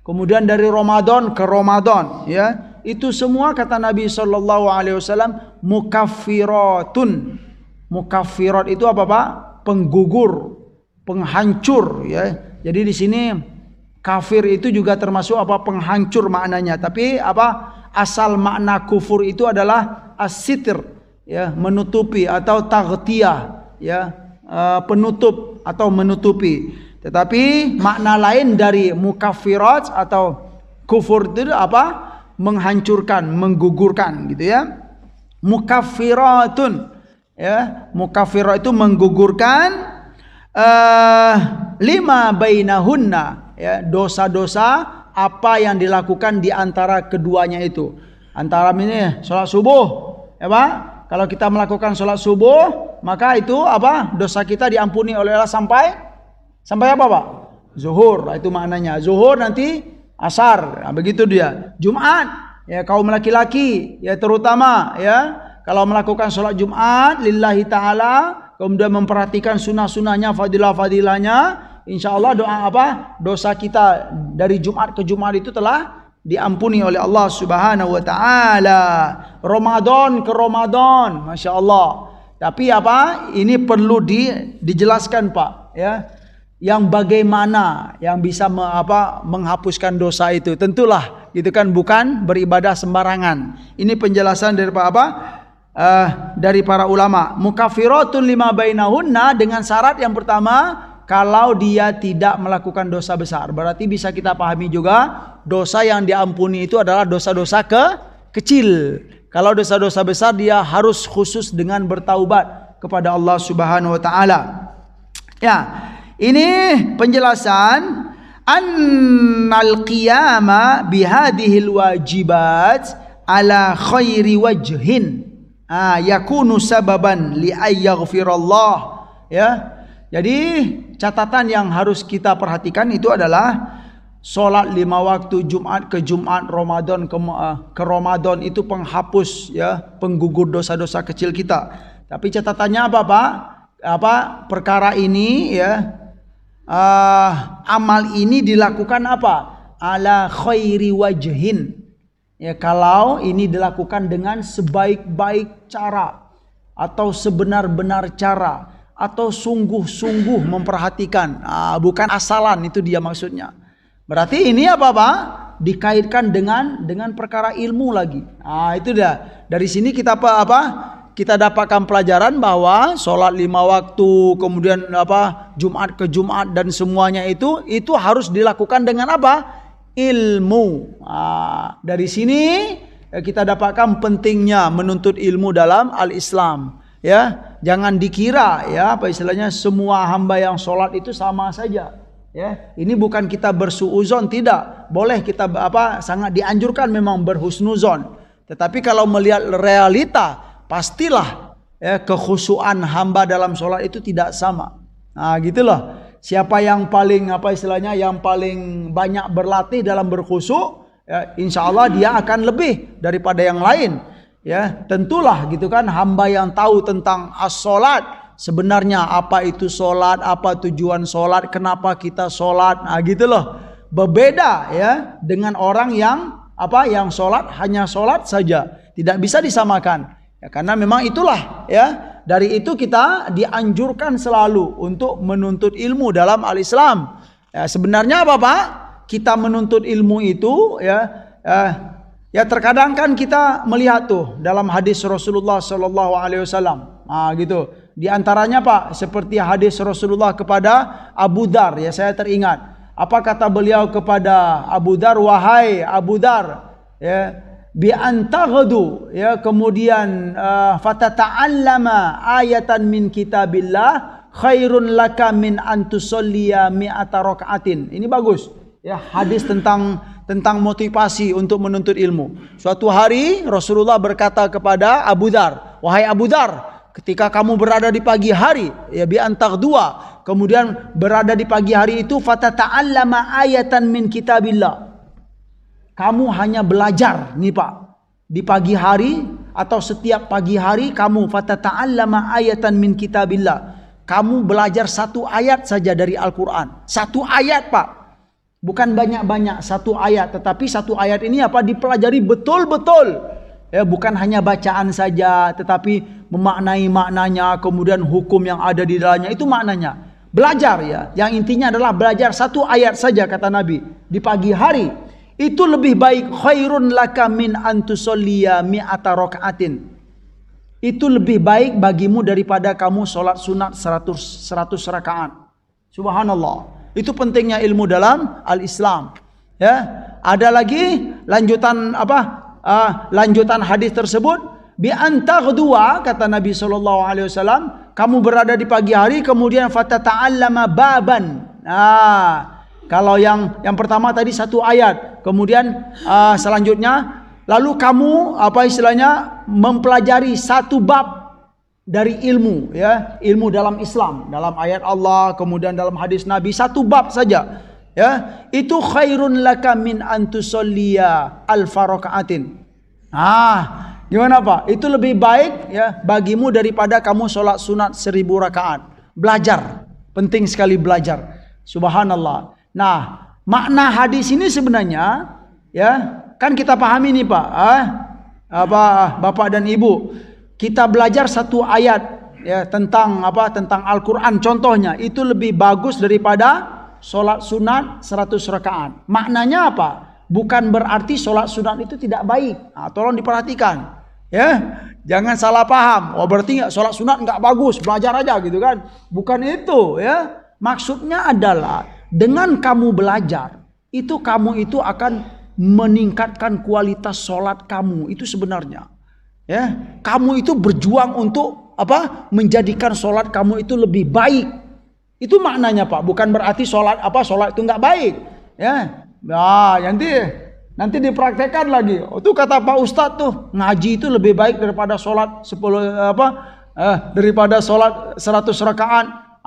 kemudian dari Ramadan ke Ramadan ya. Itu semua kata Nabi sallallahu alaihi wasallam mukaffiratun. Mukaffirat itu apa Pak? Penggugur, penghancur ya. Jadi di sini kafir itu juga termasuk apa? Penghancur maknanya. Tapi apa? Asal makna kufur itu adalah as-sitr ya, menutupi atau taghtiyah, ya, penutup atau menutupi. Tetapi makna lain dari mukaffirat atau kufur itu apa? Menghancurkan, menggugurkan gitu ya. Mukaffiratun, ya, mukaffirat itu menggugurkan lima bainahunna, ya, dosa-dosa apa yang dilakukan di antara keduanya itu. Antara ini sholat subuh, ya Pak. Kalau kita melakukan sholat subuh, maka itu apa? Dosa kita diampuni oleh Allah sampai apa Pak? Zuhur, itu maknanya. Zuhur nanti asar, nah, begitu dia. Jumat, ya, kaum laki-laki, ya, terutama, ya, kalau melakukan sholat Jumat lillahi ta'ala, kemudian memperhatikan sunnah-sunnahnya, fadilah-fadilahnya, insya Allah doa apa? Dosa kita dari Jumat ke Jumat itu telah diampuni oleh Allah Subhanahu wa ta'ala. Ramadan ke Ramadan, Masya Allah. Tapi apa? Ini perlu dijelaskan Pak, ya. Yang bagaimana yang bisa menghapuskan dosa itu. Tentulah gitu kan, bukan beribadah sembarangan. Ini penjelasan dari dari para ulama. Mukaffiratun lima bainahunna, dengan syarat yang pertama, kalau dia tidak melakukan dosa besar. Berarti bisa kita pahami juga dosa yang diampuni itu adalah dosa-dosa kecil. Kalau dosa-dosa besar dia harus khusus dengan bertaubat kepada Allah Subhanahu wa taala. Ya, ini penjelasan annal qiyama bihadhil wajibat ala khairi wajhin yakunu sababan li ayyaghfirallah, ya. Jadi catatan yang harus kita perhatikan itu adalah sholat 5 waktu Jumat ke Jumat, Ramadan ke Ramadan itu penghapus, ya, penggugur dosa-dosa kecil kita. Tapi catatannya apa Pak? Perkara ini, ya, amal ini dilakukan apa? Ala khairi wajhin. Ya, kalau ini dilakukan dengan sebaik-baik cara atau sebenar-benar cara atau sungguh-sungguh memperhatikan, bukan asalan, itu dia maksudnya. Berarti ini apa Pak? Dikaitkan dengan perkara ilmu lagi. Itu dah. Dari sini kita kita dapatkan pelajaran bahwa sholat 5 waktu, kemudian Jumat ke Jumat dan semuanya itu harus dilakukan dengan apa? Ilmu. Dari sini kita dapatkan pentingnya menuntut ilmu dalam al-Islam. Ya, jangan dikira, ya, istilahnya semua hamba yang sholat itu sama saja. Ya, ini bukan kita bersuuzon, tidak. Boleh kita sangat dianjurkan memang berhusnuzon. Tetapi kalau melihat realita, pastilah, ya, kekhusyuan hamba dalam sholat itu tidak sama. Gitulah. Siapa yang paling yang paling banyak berlatih dalam berkhusyuk, ya, insya Allah dia akan lebih daripada yang lain. Ya, tentulah gitu kan, hamba yang tahu tentang as-sholat, sebenarnya apa itu sholat, apa tujuan sholat, kenapa kita sholat, gitu loh. Berbeda, ya, dengan orang yang sholat hanya sholat saja, tidak bisa disamakan. Ya, karena memang itulah, ya, dari itu kita dianjurkan selalu untuk menuntut ilmu dalam al-Islam. Ya, sebenarnya apa Pak? Kita menuntut ilmu itu, ya terkadang kan kita melihat tuh dalam hadis Rasulullah SAW, gitu. Di antaranya Pak, seperti hadis Rasulullah kepada Abu Dar, ya, saya teringat. Apa kata beliau kepada Abu Dar? Wahai Abu Dar, ya, bi antaghdu, ya, kemudian fatata'allama ayatan min kitabillah khairun laka min an tusalliya mi'ata raka'atin. Ini bagus, ya, hadis tentang motivasi untuk menuntut ilmu. Suatu hari Rasulullah berkata kepada Abu Dar, wahai Abu Dar, ketika kamu berada di pagi hari, ya, bi antaghdua, kemudian berada di pagi hari itu, fatata'allama ayatan min kitabillah. Kamu hanya belajar nih Pak, di pagi hari atau setiap pagi hari kamu fatata'allama ayatan min kitabillah. Kamu belajar 1 ayat saja dari Al-Quran. 1 ayat Pak. Bukan banyak-banyak, 1 ayat. Tetapi 1 ayat ini dipelajari betul-betul. Ya, bukan hanya bacaan saja, tetapi memaknai maknanya, kemudian hukum yang ada di dalamnya, itu maknanya. Belajar, ya. Yang intinya adalah belajar 1 ayat saja, kata Nabi, di pagi hari. Itu lebih baik, khairun laka min an tusalliya mi'ata raka'atin. itu lebih baik bagimu daripada kamu sholat sunat 100 rakaat. Subhanallah. Itu pentingnya ilmu dalam al-Islam. Ya, ada lagi lanjutan lanjutan hadis tersebut. Bi antaghduwa, kata Nabi SAW, kamu berada di pagi hari kemudian fatata'allama baban. Kalau yang pertama tadi 1 ayat, kemudian selanjutnya lalu kamu mempelajari 1 bab dari ilmu, ya, ilmu dalam Islam, dalam ayat Allah, kemudian dalam hadis Nabi, 1 bab saja, ya, itu khairun laka min antusolliya alfarokaatin. Gimana Pak? Itu lebih baik, ya, bagimu daripada kamu sholat sunat 1000 rakaat. Belajar, penting sekali belajar. Subhanallah. Nah, makna hadis ini sebenarnya, ya, kan kita pahami nih Pak, Bapak dan Ibu, kita belajar 1 ayat, ya, tentang Al-Quran contohnya, itu lebih bagus daripada sholat sunat 100 rakaat. Maknanya apa? Bukan berarti sholat sunat itu tidak baik. Tolong diperhatikan, ya, jangan salah paham. Berarti sholat sunat nggak bagus, belajar aja gitu kan? Bukan itu, ya. Maksudnya adalah dengan kamu belajar, itu kamu itu akan meningkatkan kualitas sholat kamu. Itu sebenarnya, ya, kamu itu berjuang untuk menjadikan sholat kamu itu lebih baik. Itu maknanya Pak. Bukan berarti sholat itu nggak baik, ya. Nanti dipraktekkan lagi. Itu kata Pak Ustadz tuh, ngaji itu lebih baik daripada sholat 100 rakaat.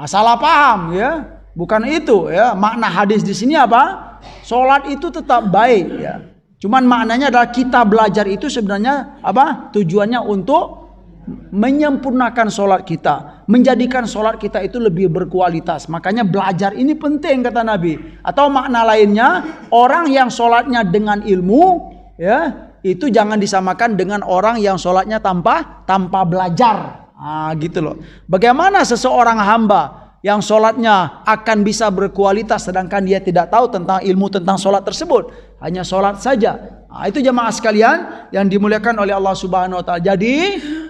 Salah paham, ya. Bukan itu, ya. Makna hadis di sini apa? Sholat itu tetap baik, ya. Cuman maknanya adalah kita belajar itu sebenarnya tujuannya untuk menyempurnakan sholat kita, menjadikan sholat kita itu lebih berkualitas. Makanya belajar ini penting, kata Nabi. Atau makna lainnya, orang yang sholatnya dengan ilmu, ya, itu jangan disamakan dengan orang yang sholatnya tanpa belajar. Gitu loh. Bagaimana seseorang hamba yang sholatnya akan bisa berkualitas sedangkan dia tidak tahu tentang ilmu tentang sholat tersebut, hanya sholat saja. Itu jemaah sekalian yang dimuliakan oleh Allah Subhanahu Wa Taala. Jadi,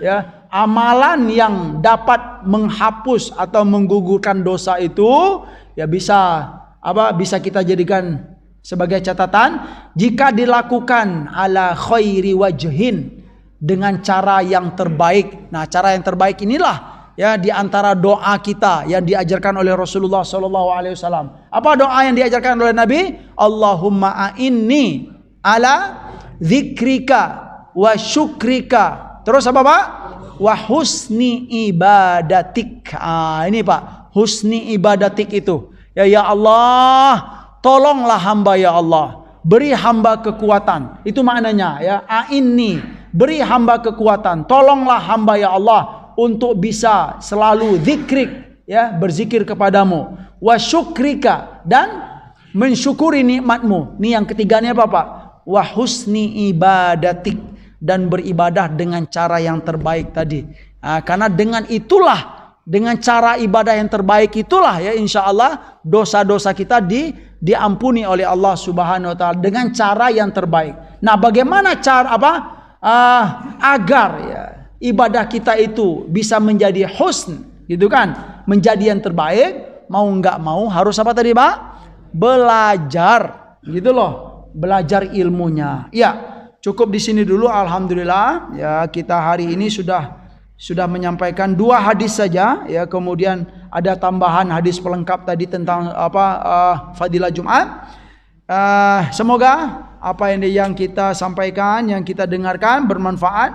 ya, amalan yang dapat menghapus atau menggugurkan dosa itu, ya, bisa kita jadikan sebagai catatan jika dilakukan ala khairi wajhin, dengan cara yang terbaik. Nah, cara yang terbaik inilah, ya, di antara doa kita yang diajarkan oleh Rasulullah SAW. Apa doa yang diajarkan oleh Nabi? Allahumma a'inni ala dzikrika wa syukrika. Terus apa Pak? Wa husni ibadatik. Ini Pak, husni ibadatik itu. Ya Allah, tolonglah hamba ya Allah. Beri hamba kekuatan. Itu maknanya, ya. A'inni, beri hamba kekuatan. Tolonglah hamba ya Allah untuk bisa selalu zikrik, ya, berzikir kepadamu. Wa syukrika, dan mensyukuri nikmatmu. Ini yang ketiganya apa Pak? Wa husni ibadatik, dan beribadah dengan cara yang terbaik tadi. Karena dengan itulah, dengan cara ibadah yang terbaik itulah, ya, insya Allah dosa-dosa kita diampuni oleh Allah Subhanahu Wa Taala dengan cara yang terbaik. Nah, bagaimana cara agar, ya, ibadah kita itu bisa menjadi husn, gitu kan, menjadi yang terbaik? Mau nggak mau harus apa tadi Pak? Belajar, gitu loh, belajar ilmunya. Ya, cukup di sini dulu. Alhamdulillah, ya, kita hari ini sudah menyampaikan 2 hadis saja, ya. Kemudian ada tambahan hadis pelengkap tadi tentang fadilah Jumat. Semoga apa yang kita sampaikan, yang kita dengarkan bermanfaat,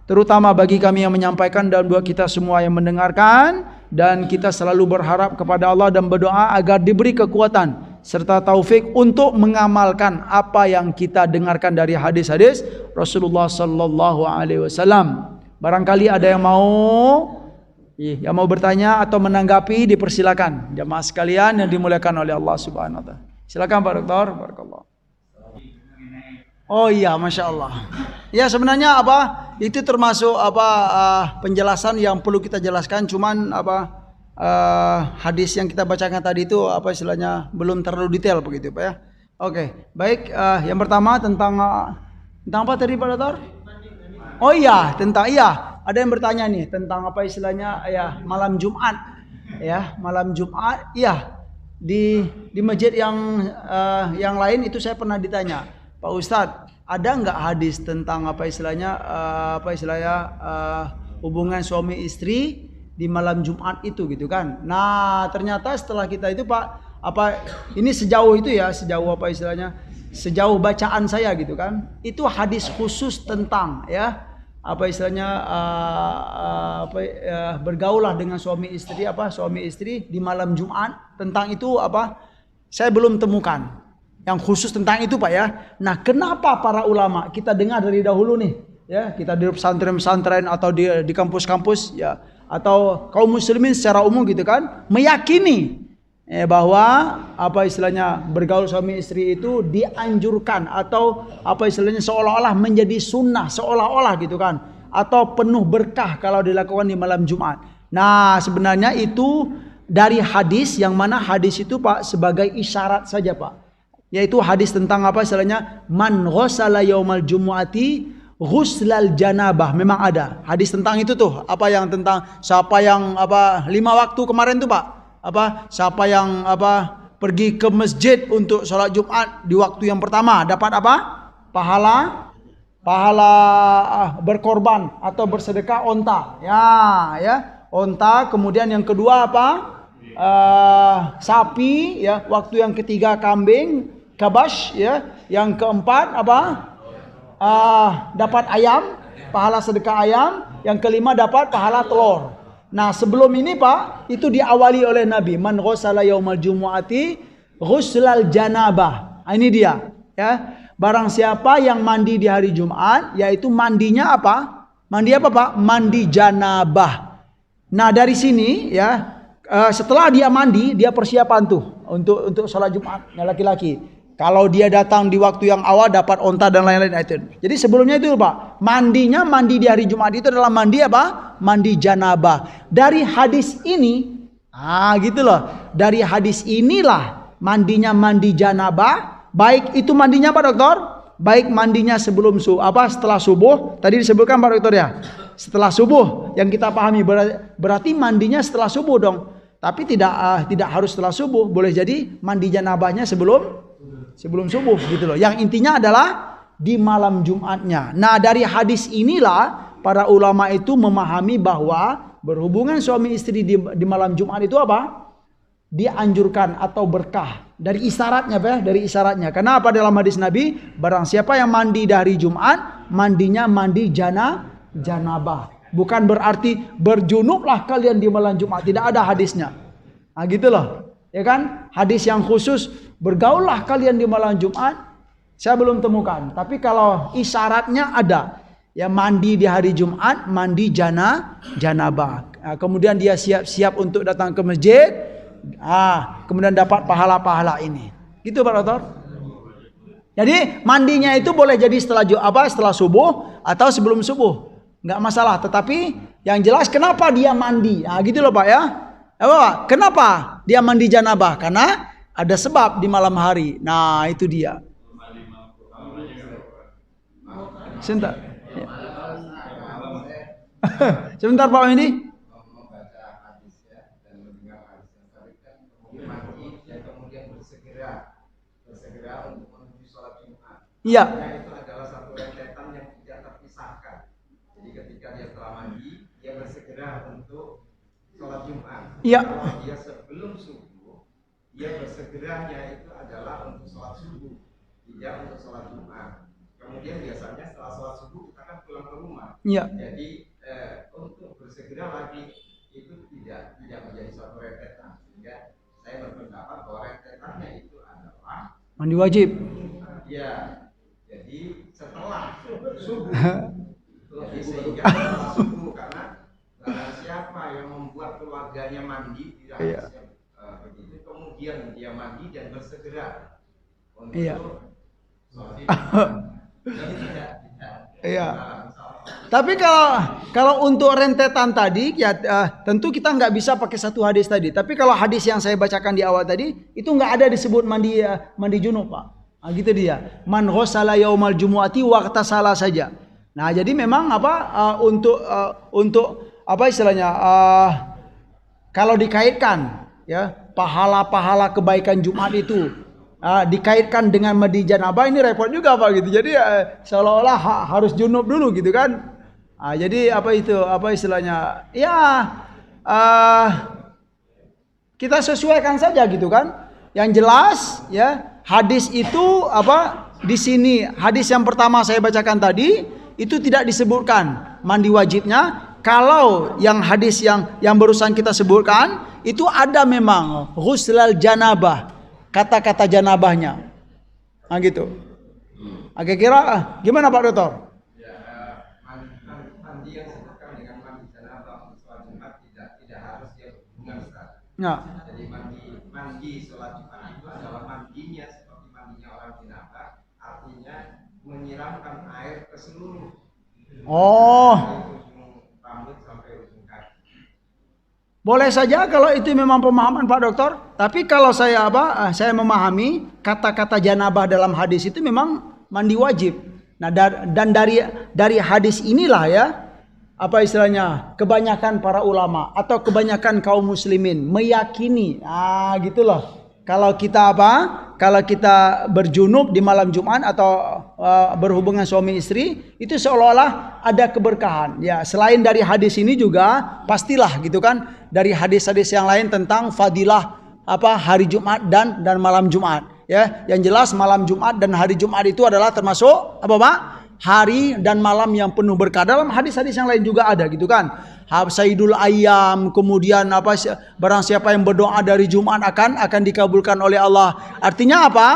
terutama bagi kami yang menyampaikan dan buat kita semua yang mendengarkan. Dan kita selalu berharap kepada Allah dan berdoa agar diberi kekuatan serta taufik untuk mengamalkan apa yang kita dengarkan dari hadis-hadis Rasulullah sallallahu alaihi wasallam. Barangkali ada yang mau bertanya atau menanggapi, dipersilakan. Jamaah sekalian yang dimuliakan oleh Allah Subhanahu wa taala. Silakan Pak Dokter. Barakallah. Oh iya, Masya Allah. Ya, sebenarnya itu termasuk penjelasan yang perlu kita jelaskan. Cuman hadis yang kita bacakan tadi itu istilahnya belum terlalu detail begitu Pak, ya. Oke, baik. Yang pertama tentang apa tadi Pak Dokter? Oh iya, Ada yang bertanya nih tentang apa istilahnya ya malam Jumat. Ya, malam Jumat. Iya. Di masjid yang lain itu saya pernah ditanya, Pak Ustadz, ada nggak hadis tentang apa istilahnya hubungan suami istri di malam Jumat itu gitu kan? Nah ternyata setelah kita itu Pak, ini sejauh itu ya, sejauh apa istilahnya, sejauh bacaan saya gitu kan, itu hadis khusus tentang ya apa istilahnya bergaulah dengan suami istri di malam Jumat, tentang itu saya belum temukan yang khusus tentang itu Pak ya. Nah kenapa para ulama, kita dengar dari dahulu nih ya, kita di pesantren-pesantren atau di kampus-kampus ya, atau kaum muslimin secara umum gitu kan, meyakini bahwa apa istilahnya bergaul suami istri itu dianjurkan, atau apa istilahnya seolah-olah menjadi sunnah, seolah-olah gitu kan, atau penuh berkah kalau dilakukan di malam Jumat. Nah sebenarnya itu dari hadis, yang mana hadis itu Pak sebagai isyarat saja Pak, yaitu hadis tentang apa istilahnya man ghassala yaumal jumu'ati ghuslal janabah. Memang ada hadis tentang itu tuh, apa yang tentang siapa yang 5 waktu kemarin tuh Pak, siapa yang pergi ke masjid untuk sholat Jumat di waktu yang pertama dapat pahala berkorban atau bersedekah onta ya onta. Kemudian yang kedua sapi ya, waktu yang ketiga kambing kabash ya, yang keempat dapat ayam, pahala sedekah ayam, yang kelima dapat pahala telur. Nah sebelum ini Pak, itu diawali oleh Nabi, man ghassala yaumal jumu'ati ghuslal janabah. Ini dia ya, barang siapa yang mandi di hari Jumat, yaitu mandinya mandi Pak? Mandi janabah. Nah dari sini ya, setelah dia mandi, dia persiapan tuh untuk sholat Jumat laki-laki. Kalau dia datang di waktu yang awal dapat onta dan lain-lain itu. Jadi sebelumnya itu Pak, mandi di hari Jumat itu adalah mandi mandi janabah. Dari hadis ini, gitu loh. Dari hadis inilah mandinya mandi janabah. Baik itu mandinya Pak Dokter, baik mandinya setelah subuh. Tadi disebutkan Pak Dokter ya, setelah subuh. Yang kita pahami berarti mandinya setelah subuh dong. Tapi tidak harus setelah subuh. Boleh jadi mandi janabahnya sebelum subuh gitu loh. Yang intinya adalah di malam Jumatnya. Nah dari hadis inilah para ulama itu memahami bahwa berhubungan suami istri di malam Jumat itu dianjurkan atau berkah. Dari isyaratnya Pak ya, dari isyaratnya. Karena dalam hadis Nabi, barang siapa yang mandi di hari Jumat, mandinya mandi janabah. Bukan berarti berjunublah kalian di malam Jumat, tidak ada hadisnya. Nah gitu loh. Ya kan? Hadis yang khusus bergaullah kalian di malam Jumat, saya belum temukan. Tapi kalau isyaratnya ada, ya mandi di hari Jumat, mandi janabah. Kemudian dia siap-siap untuk datang ke masjid. Kemudian dapat pahala-pahala ini. Gitu Pak Dokter. Jadi mandinya itu boleh jadi setelah subuh atau sebelum subuh, nggak masalah. Tetapi yang jelas kenapa dia mandi, gitu loh Pak ya. Kenapa dia mandi janabah? Karena ada sebab di malam hari. Nah itu dia. Sebentar. Ya. Sebentar Pak ini. Iya. Itu adalah satu rentetan yang tidak terpisahkan. Jadi ketika dia setelah mandi, dia bersegera untuk sholat Jumat. Iya. Dia sebelum subuh, dia bersegeranya itu adalah untuk sholat subuh, tidak untuk sholat Jumat. Kemudian biasanya setelah sholat subuh kita kan pulang ke rumah. Iya. Jadi untuk bersegera lagi itu tidak menjadi suatu rentetan. Sehingga saya berpendapat bahwa rentetannya itu adalah mandi wajib. Ya, jadi setelah subuh. Jadi sehingga setelah subuh, karena siapa yang membuat keluarganya mandi tidak begitu, kemudian dia mandi dan bersegera untuk sholat. Jadi tidak. Iya. Tapi kalau untuk rentetan tadi ya tentu kita nggak bisa pakai satu hadis tadi. Tapi kalau hadis yang saya bacakan di awal tadi itu nggak ada disebut mandi junub Pak. Gitu dia. Man ghassala yaumal jumu'ati waqtasala saja. Nah, jadi memang untuk apa istilahnya? Kalau dikaitkan ya pahala-pahala kebaikan Jumat itu dikaitkan dengan mandi janabah, ini repot juga Pak gitu. Jadi seolah-olah harus junub dulu gitu kan. Jadi apa istilahnya? Ya kita sesuaikan saja gitu kan. Yang jelas ya hadis itu di sini hadis yang pertama saya bacakan tadi itu tidak disebutkan mandi wajibnya. Kalau yang hadis yang barusan kita sebutkan itu ada memang ghuslal janabah, kata-kata janabahnya. Gitu. Kira-kira gimana Pak Dokter? Mandi yang disebutkan dengan mandi janabah sholat Jumat tidak harus dia berhubungan Ustaz. Ya. Jadi mandi sholat Jumat itu adalah mandinya seperti mandinya orang janabah, artinya menyiramkan air ke seluruh rambut sampai ujung kaki. Boleh saja kalau itu memang pemahaman Pak Dokter. Tapi kalau saya memahami kata-kata janabah dalam hadis itu memang mandi wajib. Nah, dan dari hadis inilah ya istilahnya kebanyakan para ulama atau kebanyakan kaum muslimin meyakini gitulah. Kalau kita berjunub di malam Jumat atau berhubungan suami istri itu seolah-olah ada keberkahan. Ya, selain dari hadis ini juga pastilah gitu kan dari hadis-hadis yang lain tentang fadilah hari Jumat dan malam Jumat. Ya, yang jelas malam Jumat dan hari Jumat itu adalah termasuk hari dan malam yang penuh berkah. Dalam hadis-hadis yang lain juga ada gitu kan. Sayyidul Ayyam, kemudian barang siapa yang berdoa dari Jumat akan dikabulkan oleh Allah. Artinya apa?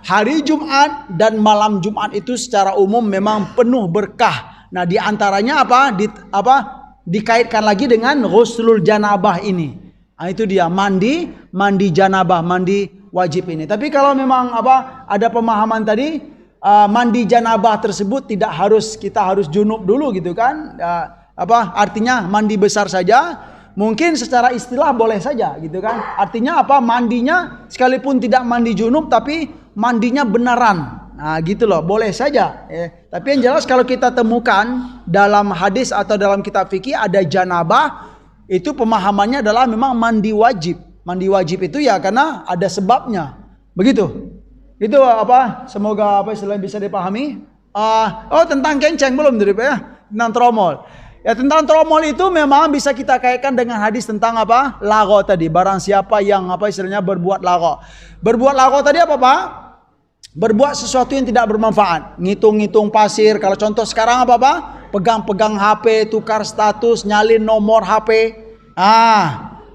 Hari Jumat dan malam Jumat itu secara umum memang penuh berkah. Nah, di antaranya dikaitkan lagi dengan ghuslul janabah ini. Itu dia mandi janabah, mandi wajib ini. Tapi kalau memang ada pemahaman tadi mandi janabah tersebut kita harus junub dulu gitu kan. Artinya mandi besar saja, mungkin secara istilah boleh saja gitu kan. Artinya mandinya sekalipun tidak mandi junub tapi mandinya beneran. Nah, gitu loh, boleh saja. Tapi yang jelas kalau kita temukan dalam hadis atau dalam kitab fikih ada janabah, itu pemahamannya adalah memang mandi wajib. Mandi wajib itu ya karena ada sebabnya. Begitu. Itu semoga istilahnya bisa dipahami. Tentang kenceng belum dari Pak ya? Tentang tromol. Ya, tentang tromol itu memang bisa kita kaitkan dengan hadis tentang lago tadi. Barang siapa yang istilahnya berbuat lago. Berbuat lago tadi apa Pak? Berbuat sesuatu yang tidak bermanfaat. Ngitung-ngitung pasir. Kalau contoh sekarang apa Pak? Pegang-pegang HP, tukar status, nyalin nomor HP.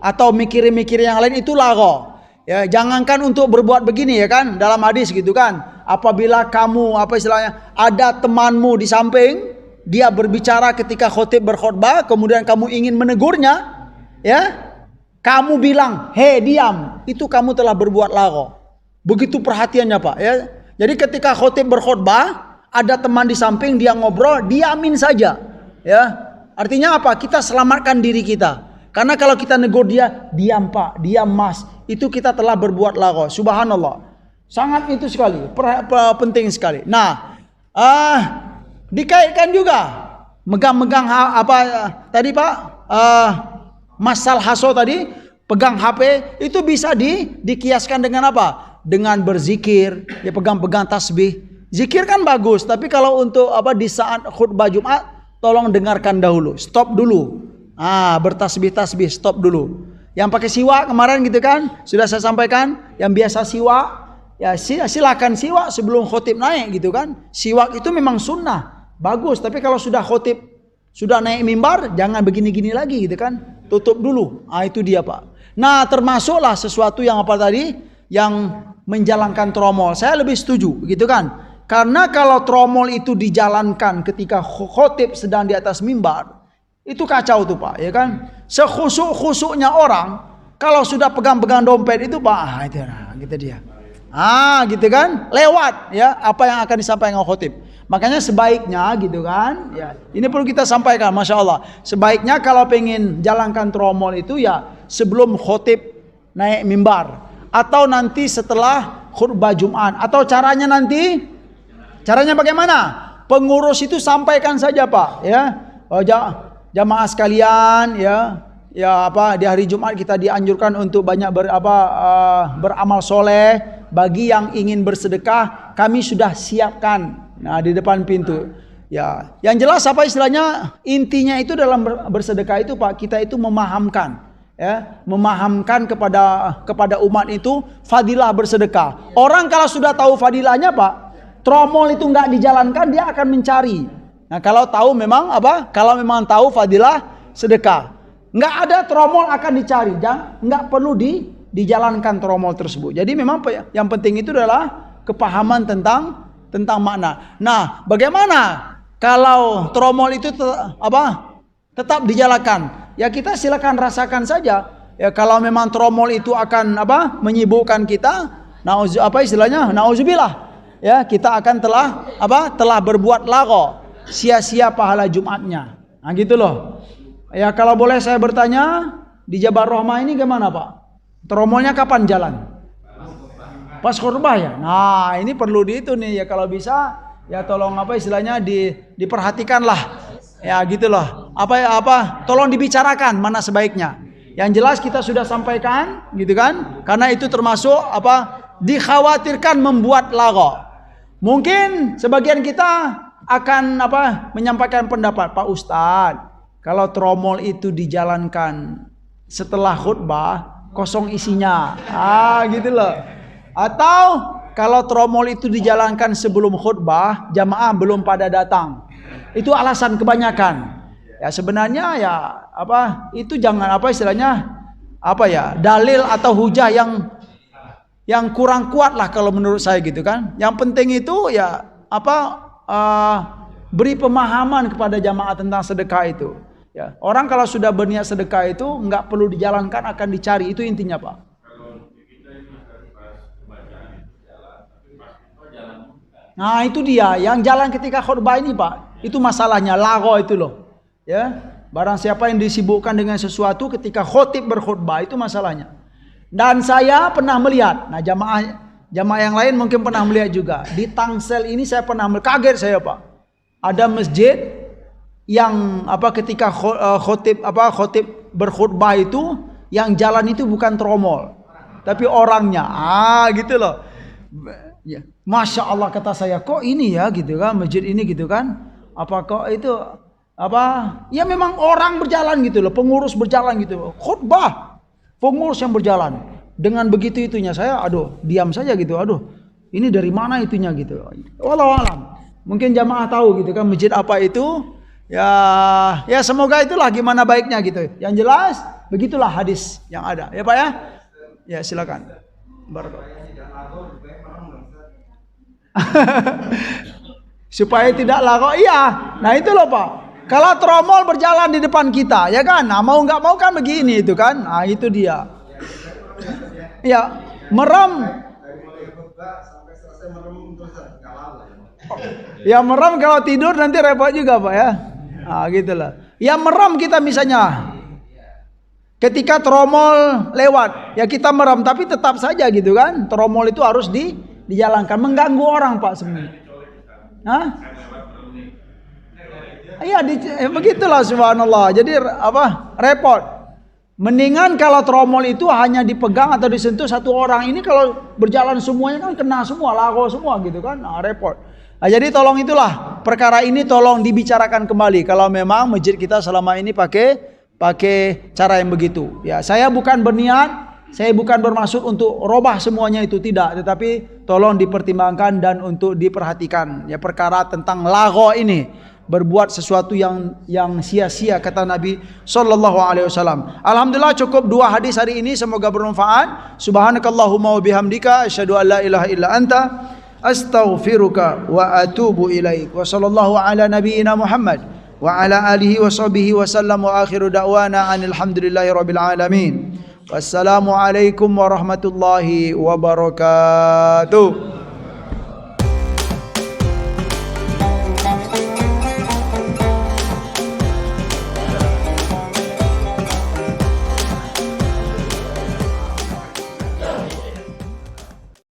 Atau mikirin-mikirin yang lain itu lago. Ya, jangankan untuk berbuat begini ya kan, dalam hadis gitu kan. Apabila kamu ada temanmu di samping, dia berbicara ketika khotib berkhutbah, kemudian kamu ingin menegurnya, ya, kamu bilang, "Hei, diam." Itu kamu telah berbuat lago. Begitu perhatiannya Pak. Ya, jadi ketika khotib berkhutbah, ada teman di samping dia ngobrol, diamin saja. Ya, artinya apa? Kita selamatkan diri kita. Karena kalau kita negur dia, diam Pak, diam Mas, itu kita telah berbuat lago. Subhanallah. Sangat itu sekali, penting sekali. Nah, dikaitkan juga megang-megang tadi Pak, masal haso tadi, pegang HP itu bisa dikiaskan dengan apa? Dengan berzikir, ya pegang-pegang tasbih. Zikir kan bagus, tapi kalau untuk di saat khutbah Jumat, tolong dengarkan dahulu, stop dulu. Bertasbih-tasbih, stop dulu. Yang pakai siwak kemarin gitu kan, sudah saya sampaikan, yang biasa siwak, ya silakan siwak sebelum khotib naik gitu kan. Siwak itu memang sunnah, bagus. Tapi kalau sudah khotib, sudah naik mimbar, jangan begini-gini lagi gitu kan. Tutup dulu. Itu dia Pak. Nah, termasuklah sesuatu yang tadi, yang menjalankan tromol. Saya lebih setuju gitu kan. Karena kalau tromol itu dijalankan ketika khotib sedang di atas mimbar, itu kacau tuh Pak, ya kan? Sekhusuk-khusuknya orang kalau sudah pegang-pegang dompet itu Pak, itu gitu dia. Gitu kan? Lewat ya apa yang akan disampaikan khotib. Makanya sebaiknya gitu kan, ya. Ini perlu kita sampaikan, Masya Allah. Sebaiknya kalau pengen jalankan tromol itu ya sebelum khotib naik mimbar atau nanti setelah khutbah Jumat, atau caranya bagaimana? pengurus itu sampaikan saja Pak, ya. Jamaah sekalian, ya di hari Jumat kita dianjurkan untuk banyak beramal soleh. Bagi yang ingin bersedekah, kami sudah siapkan di depan pintu. Ya, yang jelas apa istilahnya, intinya itu dalam bersedekah itu Pak, kita itu memahamkan kepada umat itu fadilah bersedekah. Orang kalau sudah tahu fadilahnya Pak, tromol itu nggak dijalankan, dia akan mencari. Nah, kalau memang tahu fadilah sedekah, nggak ada tromol akan dicari, nggak perlu dijalankan tromol tersebut. Jadi memang yang penting itu adalah kepahaman tentang makna. Nah, bagaimana kalau tromol itu tetap dijalankan? Ya kita silakan rasakan saja. Ya kalau memang tromol itu akan menyibukkan kita, nauzubillah. Ya kita akan telah berbuat lagho, sia-sia pahala Jumatnya. Nah gitu loh. Ya kalau boleh saya bertanya, di Jabal Rahmah ini gimana Pak? Tromolnya kapan jalan? Pas khutbah ya. Nah ini perlu ya kalau bisa ya tolong istilahnya diperhatikanlah. Ya gitu loh. Tolong dibicarakan mana sebaiknya. Yang jelas kita sudah sampaikan gitu kan? Karena itu termasuk dikhawatirkan membuat lagho. Mungkin sebagian kita akan menyampaikan pendapat, Pak Ustadz, kalau tromol itu dijalankan setelah khutbah kosong isinya. Gitu loh. Atau kalau tromol itu dijalankan sebelum khutbah, jamaah belum pada datang. Itu alasan kebanyakan. Ya sebenarnya itu jangan dalil atau hujah yang kurang kuat lah kalau menurut saya gitu kan. Yang penting itu beri pemahaman kepada jamaah tentang sedekah itu. Ya, orang kalau sudah berniat sedekah itu nggak perlu dijalankan, akan dicari, itu intinya Pak. Nah itu dia, yang jalan ketika khutbah ini Pak, itu masalahnya lagho itu loh. Ya, barang siapa yang disibukkan dengan sesuatu ketika khotib berkhutbah, itu masalahnya. Dan saya pernah melihat, nah jamaah yang lain mungkin pernah melihat juga. Di Tangsel ini saya pernah kaget saya Pak. Ada masjid yang ketika khotib berkhutbah itu yang jalan itu bukan tromol tapi orangnya. Gitu loh. Ya, Masya Allah kata saya, kok ini ya gitu kan, masjid ini gitu kan. Ya memang orang berjalan gitu loh, pengurus berjalan gitu loh. Khutbah pengurus yang berjalan. Dengan begitu itunya saya diam saja gitu. Ini dari mana itunya gitu. Wallahu alam. Mungkin jamaah tahu gitu kan masjid apa itu. Ya semoga itulah gimana baiknya gitu. Yang jelas begitulah hadis yang ada. Ya Pak ya. Ya silakan. Supaya tidak lagho. Iya. Nah itu loh Pak. Kalau tromol berjalan di depan kita, ya kan? Nah mau nggak mau kan begini itu kan? Nah itu dia. Ya merem. Ya merem kalau tidur nanti repot juga Pak ya. Gitulah. Ya merem kita misalnya. Ketika tromol lewat, ya kita merem, tapi tetap saja gitu kan. Tromol itu harus dijalankan, mengganggu orang Pak sebenarnya. Iya, begitulah subhanallah. Jadi repot. Mendingan kalau tromol itu hanya dipegang atau disentuh satu orang. Ini kalau berjalan semuanya kan kena semua, lagho semua gitu kan. Repot. Nah, jadi tolong itulah perkara ini tolong dibicarakan kembali. Kalau memang masjid kita selama ini pakai cara yang begitu. Ya, saya bukan berniat, saya bukan bermaksud untuk robah semuanya itu, tidak, tetapi tolong dipertimbangkan dan untuk diperhatikan ya perkara tentang lagho ini, berbuat sesuatu yang sia-sia kata Nabi sallallahu alaihi wasallam. Alhamdulillah cukup 2 hadis hari ini, semoga bermanfaat. Subhanakallahumma wa bihamdika asyhadu an la ilaha illa anta astaghfiruka wa atubu ilaik. Wa sallallahu ala nabiyyina Muhammad wa ala alihi wa sahbihi wa sallam wa akhiru da'wana anil hamdulillahi rabbil alamin. Wassalamu alaikum warahmatullahi wabarakatuh.